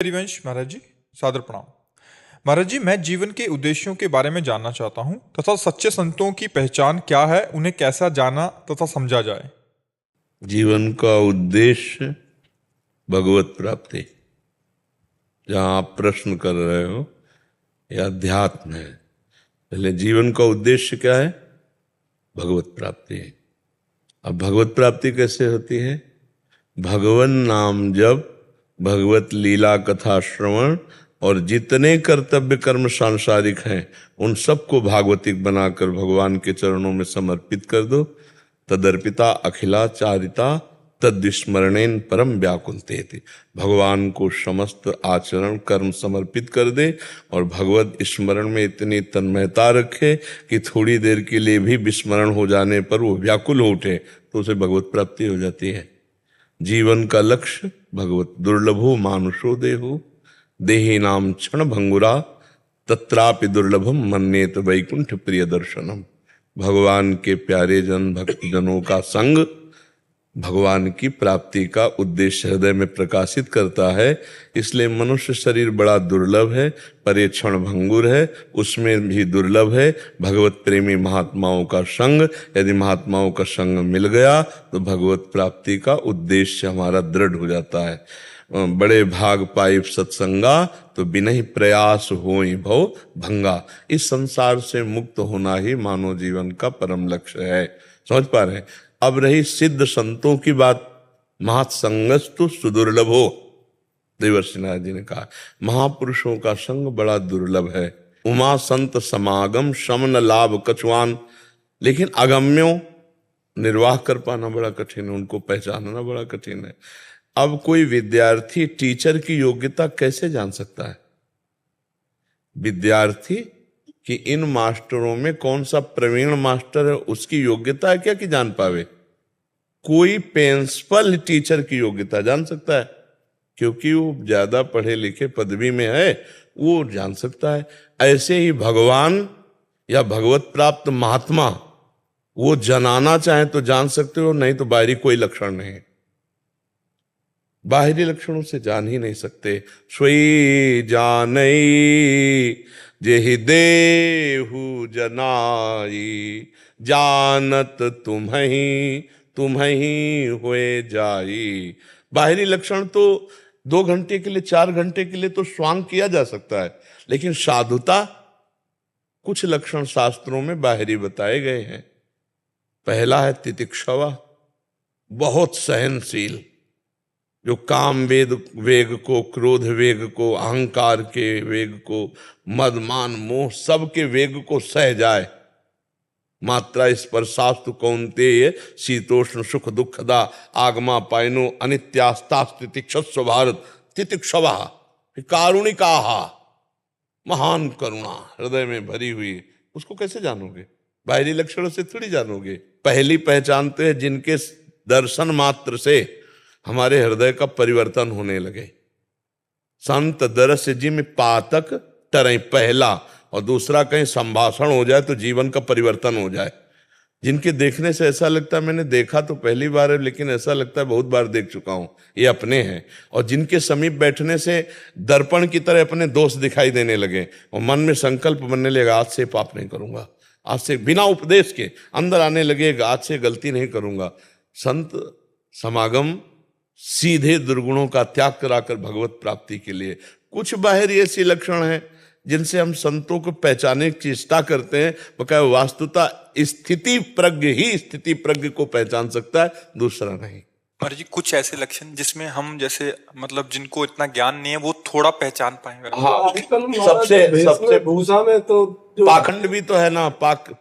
हरिवंश महाराज जी, सादर प्रणाम। महाराज जी, मैं जीवन के उद्देश्यों के बारे में जानना चाहता हूँ तथा सच्चे संतों की पहचान क्या है, उन्हें कैसा जाना तथा समझा जाए। जीवन का उद्देश्य भगवत प्राप्ति, जहां आप प्रश्न कर रहे हो, यह अध्यात्म है। पहले जीवन का उद्देश्य क्या है? भगवत प्राप्ति है। अब भगवत प्राप्ति कैसे होती है? भगवन नाम जप, भगवत लीला कथा श्रवण और जितने कर्तव्य कर्म सांसारिक हैं उन सबको भागवतिक बनाकर भगवान के चरणों में समर्पित कर दो। तदर्पिता अखिलाचारिता तद्विस्मरणेन परम व्याकुलते थे। भगवान को समस्त आचरण कर्म समर्पित कर दे और भगवत स्मरण में इतनी तन्मयता रखे कि थोड़ी देर के लिए भी विस्मरण हो जाने पर वो व्याकुल हो उठे, तो उसे भगवत प्राप्ति हो जाती है। जीवन का लक्ष्य भगवत दुर्लभो मानुषो देहो देही नाम क्षण भंगुरा तत्रापि दुर्लभम मन्येत वैकुंठ प्रिय दर्शनम। भगवान के प्यारे जन भक्त जनों का संग भगवान की प्राप्ति का उद्देश्य हृदय में प्रकाशित करता है। इसलिए मनुष्य शरीर बड़ा दुर्लभ है, पर ये क्षण भंगुर है, उसमें भी दुर्लभ है भगवत प्रेमी महात्माओं का संग। यदि महात्माओं का संग मिल गया तो भगवत प्राप्ति का उद्देश्य हमारा दृढ़ हो जाता है। बड़े भाग पाई सत्संगा तो बिना ही प्रयास होई भव भंगा। इस संसार से मुक्त होना ही मानव जीवन का परम लक्ष्य है। समझ पा रहे हैं? अब रही सिद्ध संतों की बात, महासंगस्तु सुदुर्लभ हो। देवर्षि नारद जी ने कहा महापुरुषों का संग बड़ा दुर्लभ है। उमा संत समागम शमन लाभ कछुआन, लेकिन अगम्यों निर्वाह कर पाना बड़ा कठिन है, उनको पहचानना बड़ा कठिन है। अब कोई विद्यार्थी टीचर की योग्यता कैसे जान सकता है? विद्यार्थी कि इन मास्टरों में कौन सा प्रवीण मास्टर है, उसकी योग्यता है क्या कि जान पावे? कोई प्रिंसिपल टीचर की योग्यता जान सकता है, क्योंकि वो ज्यादा पढ़े लिखे पदवी में है, वो जान सकता है। ऐसे ही भगवान या भगवत प्राप्त महात्मा वो जनाना चाहे तो जान सकते हो, नहीं तो बाहरी कोई लक्षण नहीं, बाहरी लक्षणों से जान ही नहीं सकते। स्वई जानई जेहि देहु जनाई, जानत तुम्हें होए जाई। बाहरी लक्षण तो 2 घंटे के लिए 4 घंटे के लिए तो स्वांग किया जा सकता है, लेकिन साधुता कुछ लक्षण शास्त्रों में बाहरी बताए गए हैं। पहला है तितिक्षवा, बहुत सहनशील, जो काम वेग को, क्रोध वेग को, अहंकार के वेग को, मद मान मोह सबके वेग को सह जाए। मात्रा स्पर्शास्तु कौन्तेय शीतोष्ण सुख दुखदा आगमा पायनो अनित्यास्तास्तितिक्षस्व भारत। तितिक्षवा कारुणिका, महान करुणा हृदय में भरी हुई, उसको कैसे जानोगे? बाहरी लक्षणों से थोड़ी जानोगे। पहली पहचान तो है जिनके दर्शन मात्र से हमारे हृदय का परिवर्तन होने लगे। संत दरस जिम पातक तरह पहला, और दूसरा कहीं संभाषण हो जाए तो जीवन का परिवर्तन हो जाए। जिनके देखने से ऐसा लगता है मैंने देखा तो पहली बार है, लेकिन ऐसा लगता है बहुत बार देख चुका हूं, ये अपने हैं। और जिनके समीप बैठने से दर्पण की तरह अपने दोष दिखाई देने लगे और मन में संकल्प बनने लगा आज से पाप नहीं करूंगा, आज से बिना उपदेश के अंदर आने लगेगा आज से गलती नहीं करूंगा। संत समागम सीधे दुर्गुणों का त्याग कराकर भगवत प्राप्ति के लिए। कुछ बाहरी ऐसे लक्षण हैं जिनसे हम संतों को पहचानने की चेष्टा करते हैं, बकाया वास्तुता स्थिति प्रज्ञ ही स्थिति प्रज्ञ को पहचान सकता है, दूसरा नहीं। महाराज जी, कुछ ऐसे लक्षण जिसमें हम जैसे मतलब जिनको इतना ज्ञान नहीं है वो थोड़ा पहचान पाएंगे। हाँ, सबसे भूषा में तो पाखंड भी तो है ना।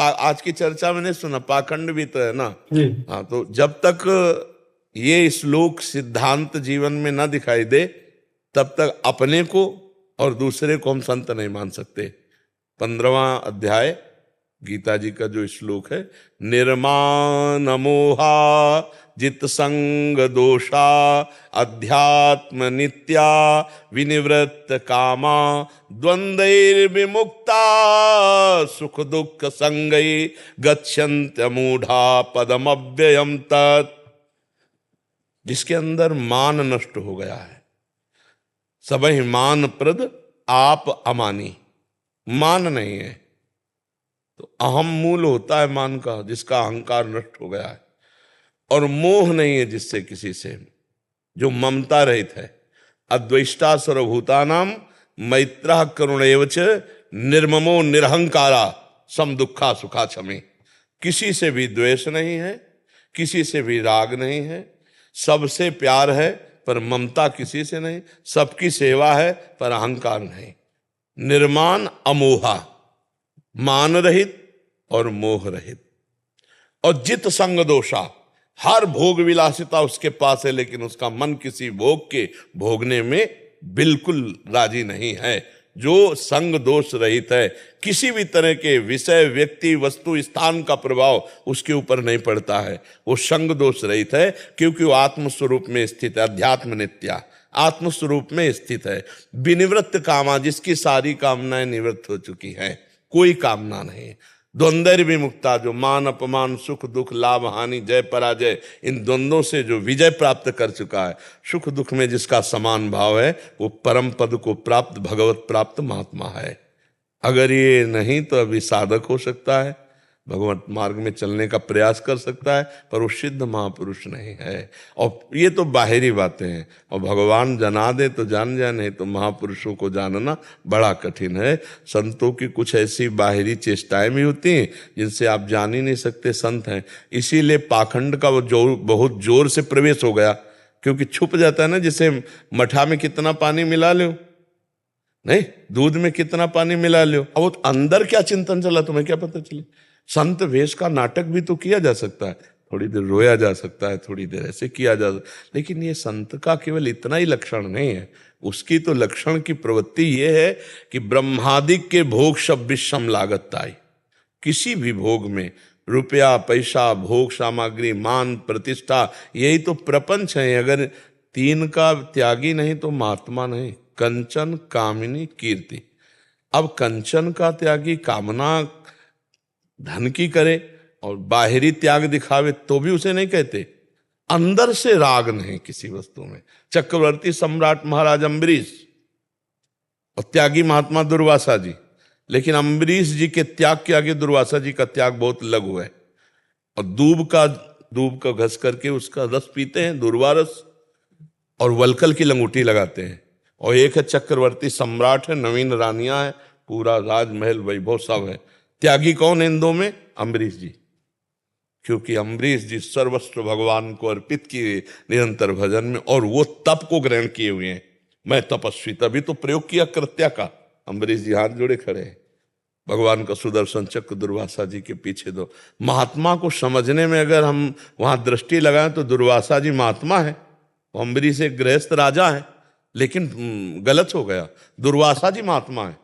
आज की चर्चा में नहीं सुना, पाखंड भी तो है ना। हाँ, तो जब तक ये श्लोक सिद्धांत जीवन में ना दिखाई दे तब तक अपने को और दूसरे को हम संत नहीं मान सकते। 15वां अध्याय गीता जी का जो श्लोक है, निर्माण मोहा जित संग दोषा अध्यात्म नित्या विनिवृत्त कामा द्वंद्वैर विमुक्ता सुख दुख संगै गच्छन्त मूढ़ा पदम अव्ययम तत्। जिसके अंदर मान नष्ट हो गया है, सबहि मान प्रद आप अमानी। मान नहीं है तो अहम मूल होता है मान का, जिसका अहंकार नष्ट हो गया है, और मोह नहीं है जिससे किसी से, जो ममता रहित है। अद्वेष्टा सर्वभूतानाम मैत्रः करुण एव च निर्ममो निरहंकारा सम दुखा सुखा क्षमे। किसी से भी द्वेष नहीं है, किसी से भी राग नहीं है, सबसे प्यार है पर ममता किसी से नहीं, सबकी सेवा है पर अहंकार नहीं। निर्माण अमोहा, मान रहित और मोह रहित। और जित संग दोषा, हर भोग विलासिता उसके पास है, लेकिन उसका मन किसी भोग के भोगने में बिल्कुल राजी नहीं है। जो संग दोष रहित है, किसी भी तरह के विषय, व्यक्ति, वस्तु, स्थान का प्रभाव उसके ऊपर नहीं पड़ता है, वो संग दोष रहित है, क्योंकि वो आत्म स्वरूप में स्थित है। अध्यात्म नित्या आत्म स्वरूप में स्थित है। विनिवृत्त कामा, जिसकी सारी कामनाएं निवृत्त हो चुकी हैं, कोई कामना नहीं। द्वंद्व विमुक्ता, जो मान अपमान, सुख दुख, लाभ हानि, जय पराजय, इन द्वंद्वों से जो विजय प्राप्त कर चुका है, सुख दुख में जिसका समान भाव है, वो परम पद को प्राप्त, भगवत प्राप्त महात्मा है। अगर ये नहीं तो अभी साधक हो सकता है, भगवत मार्ग में चलने का प्रयास कर सकता है, पर वो सिद्ध महापुरुष नहीं है। और ये तो बाहरी बातें हैं, और भगवान जना दे तो जान जाए, नहीं तो महापुरुषों को जानना बड़ा कठिन है। संतों की कुछ ऐसी बाहरी चेष्टाएं भी होती हैं जिनसे आप जान ही नहीं सकते संत हैं। इसीलिए पाखंड का वो जोर, बहुत जोर से प्रवेश हो गया, क्योंकि छुप जाता है ना। जैसे मठा में कितना पानी मिला लो, नहीं, दूध में कितना पानी मिला लो, अब वो अंदर क्या चिंतन चला तुम्हें क्या पता चले। संत वेश का नाटक भी तो किया जा सकता है, थोड़ी देर रोया जा सकता है, थोड़ी देर ऐसे किया जा सकता है, लेकिन ये संत का केवल इतना ही लक्षण नहीं है। उसकी तो लक्षण की प्रवृत्ति ये है कि ब्रह्मादिक के भोग सब विषम लागत ताई। किसी भी भोग में रुपया, पैसा, भोग सामग्री, मान, प्रतिष्ठा, यही तो प्रपंच है। अगर तीन का त्यागी नहीं तो महात्मा नहीं। कंचन, कामिनी, कीर्ति। अब कंचन का त्यागी कामना धन की करे और बाहरी त्याग दिखावे तो भी उसे नहीं कहते। अंदर से राग नहीं किसी वस्तु में। चक्रवर्ती सम्राट महाराज अम्बरीश और त्यागी महात्मा दुर्वासा जी, लेकिन अम्बरीश जी के त्याग के आगे दुर्वासा जी का त्याग बहुत लघु है। और दूब का घस करके उसका रस पीते हैं, दूर्वा रस, और वलकल की लंगूटी लगाते हैं। और एक है चक्रवर्ती सम्राट है, नवीन रानियां है, पूरा राजमहल वैभव सब है। त्यागी कौन है इन दो में? अम्बरीश जी। क्योंकि अम्बरीश जी सर्वस्व भगवान को अर्पित किए निरंतर भजन में, और वो तप को ग्रहण किए हुए हैं। मैं तपस्वी, तभी तो प्रयोग किया कृत्या का। अम्बरीश जी हाथ जोड़े खड़े हैं, भगवान का सुदर्शन चक्र दुर्वासा जी के पीछे दो। महात्मा को समझने में अगर हम वहां दृष्टि लगाएं तो दुर्वासा जी महात्मा है, अम्बरीश एक गृहस्थ राजा है, लेकिन गलत हो गया, दुर्वासा जी महात्मा है।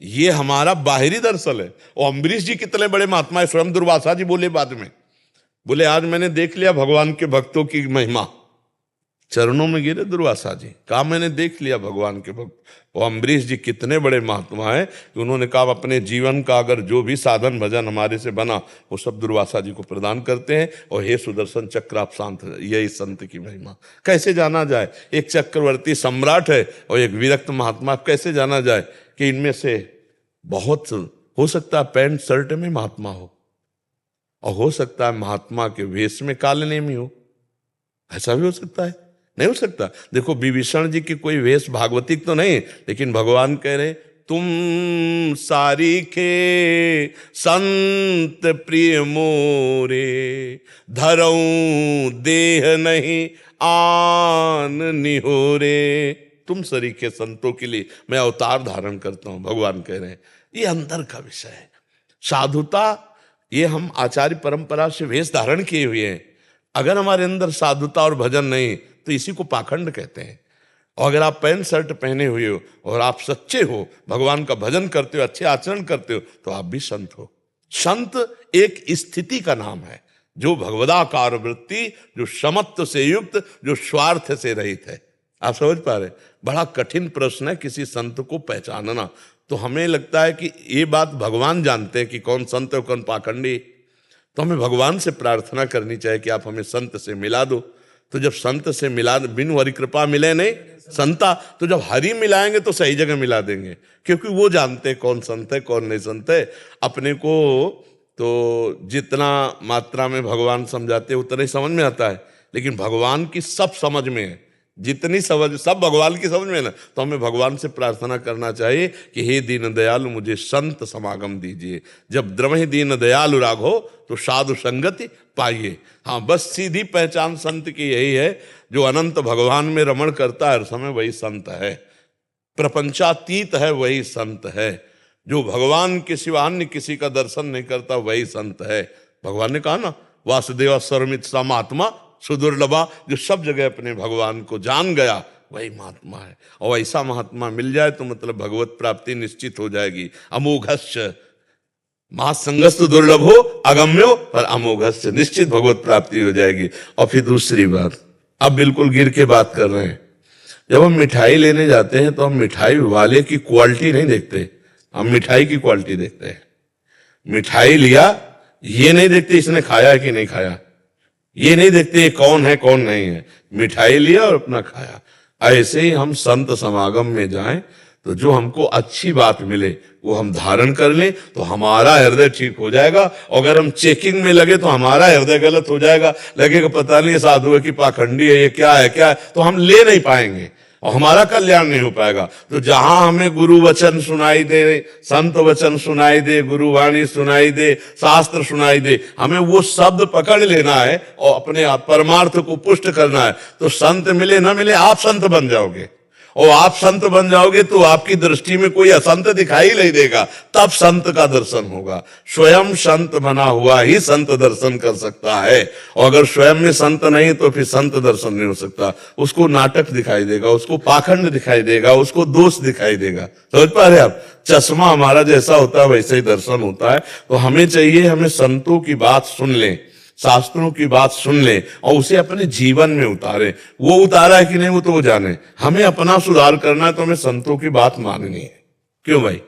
ये हमारा बाहरी दर्शन है। और अम्बरीश जी कितने बड़े महात्मा है, स्वयं दुर्वासा जी बोले बाद में, बोले आज मैंने देख लिया भगवान के भक्तों की महिमा। चरणों में गिरे दुर्वासा जी, कहा मैंने देख लिया भगवान के भक्त। और अम्बरीश जी कितने बड़े महात्मा हैं कि उन्होंने कहा अपने जीवन का अगर जो भी साधन भजन हमारे से बना वो सब दुर्वासा जी को प्रदान करते हैं। और हे सुदर्शन चक्र आप शांत, यही संत की महिमा। कैसे जाना जाए, एक चक्रवर्ती सम्राट है और एक विरक्त महात्मा, कैसे जाना जाए कि इनमें से बहुत हो सकता है पैंट शर्ट में महात्मा हो, और हो सकता है महात्मा के वेश में काले नेमी हो। ऐसा भी हो सकता है, नहीं हो सकता। देखो विभीषण जी की कोई वेश भागवतिक तो नहीं, लेकिन भगवान कह रहे तुम सारीखे संत प्रिय मोरे, धरऊं देह नहीं आन निहोरे। तुम सरीखे संतों के लिए मैं अवतार धारण करता हूं, भगवान कह रहे हैं। ये अंदर का विषय है। साधुता ये हम आचार्य परंपरा से वेश धारण किए हुए हैं। अगर हमारे अंदर साधुता और भजन नहीं तो इसी को पाखंड कहते हैं। और अगर आप पैंट शर्ट पहने हुए हो और आप सच्चे हो, भगवान का भजन करते हो, अच्छे आचरण करते हो, तो आप भी संत हो। संत एक स्थिति का नाम है, जो भगवदाकार वृत्ति, जो समत्व से युक्त, जो स्वार्थ से रहित है। आप समझ पा रहे? बड़ा कठिन प्रश्न है किसी संत को पहचानना। तो हमें लगता है कि ये बात भगवान जानते हैं कि कौन संत है कौन पाखंडी। तो हमें भगवान से प्रार्थना करनी चाहिए कि आप हमें संत से मिला दो। तो जब संत से मिला, बिनु हरि कृपा मिले नहीं संता, तो जब हरि मिलाएंगे तो सही जगह मिला देंगे, क्योंकि वो जानते कौन संत है कौन नहीं संत है। अपने को तो जितना मात्रा में भगवान समझाते उतना ही समझ में आता है, लेकिन भगवान की सब समझ में है, जितनी समझ सब भगवान की समझ में है ना। तो हमें भगवान से प्रार्थना करना चाहिए कि हे दीन दयालु मुझे संत समागम दीजिए। जब द्रवहि दीन दयालु राघो तो साधु संगति पाइए। हाँ, बस सीधी पहचान संत की यही है, जो अनंत भगवान में रमण करता है हर समय वही संत है, प्रपंचातीत है वही संत है, जो भगवान के सिवा अन्य किसी का दर्शन नहीं करता वही संत है। भगवान ने कहा ना, वासुदेव सर्वमित सा महात्मा सुदुर्लभा, जो सब जगह अपने भगवान को जान गया वही महात्मा है। और ऐसा महात्मा मिल जाए तो मतलब भगवत प्राप्ति निश्चित हो जाएगी। अमोघस्य महासंगस्तु दुर्लभो अगम्यो पर अमोघस्य, निश्चित भगवत प्राप्ति हो जाएगी। और फिर दूसरी बात, अब बिल्कुल गिर के बात कर रहे हैं, जब हम मिठाई लेने जाते हैं तो हम मिठाई वाले की क्वालिटी नहीं देखते, हम मिठाई की क्वालिटी देखते हैं। मिठाई लिया ये नहीं देखते इसने खाया है कि नहीं खाया, ये नहीं देखते ये कौन है कौन नहीं है, मिठाई लिया और अपना खाया। ऐसे ही हम संत समागम में जाएं तो जो हमको अच्छी बात मिले वो हम धारण कर लें तो हमारा हृदय ठीक हो जाएगा। और अगर हम चेकिंग में लगे तो हमारा हृदय गलत हो जाएगा, लगेगा पता नहीं साधु है कि पाखंडी है, ये क्या है क्या है, तो हम ले नहीं पाएंगे और हमारा कल्याण नहीं हो पाएगा। तो जहां हमें गुरु वचन सुनाई दे, संत वचन सुनाई दे, गुरु वाणी सुनाई दे, शास्त्र सुनाई दे, हमें वो शब्द पकड़ लेना है और अपने परमार्थ को पुष्ट करना है। तो संत मिले ना मिले आप संत बन जाओगे, और आप संत बन जाओगे तो आपकी दृष्टि में कोई असंत दिखाई नहीं देगा, तब संत का दर्शन होगा। स्वयं संत बना हुआ ही संत दर्शन कर सकता है, और अगर स्वयं में संत नहीं तो फिर संत दर्शन नहीं हो सकता। उसको नाटक दिखाई देगा, उसको पाखंड दिखाई देगा, उसको दोष दिखाई देगा। समझ पा रहे आप? चश्मा हमारा जैसा होता है वैसे ही दर्शन होता है। तो हमें चाहिए, हमें संतों की बात सुन लें, शास्त्रों की बात सुन ले और उसे अपने जीवन में उतारे। वो उतारा है कि नहीं वो तो वो जाने, हमें अपना सुधार करना है तो हमें संतों की बात माननी है। क्यों भाई?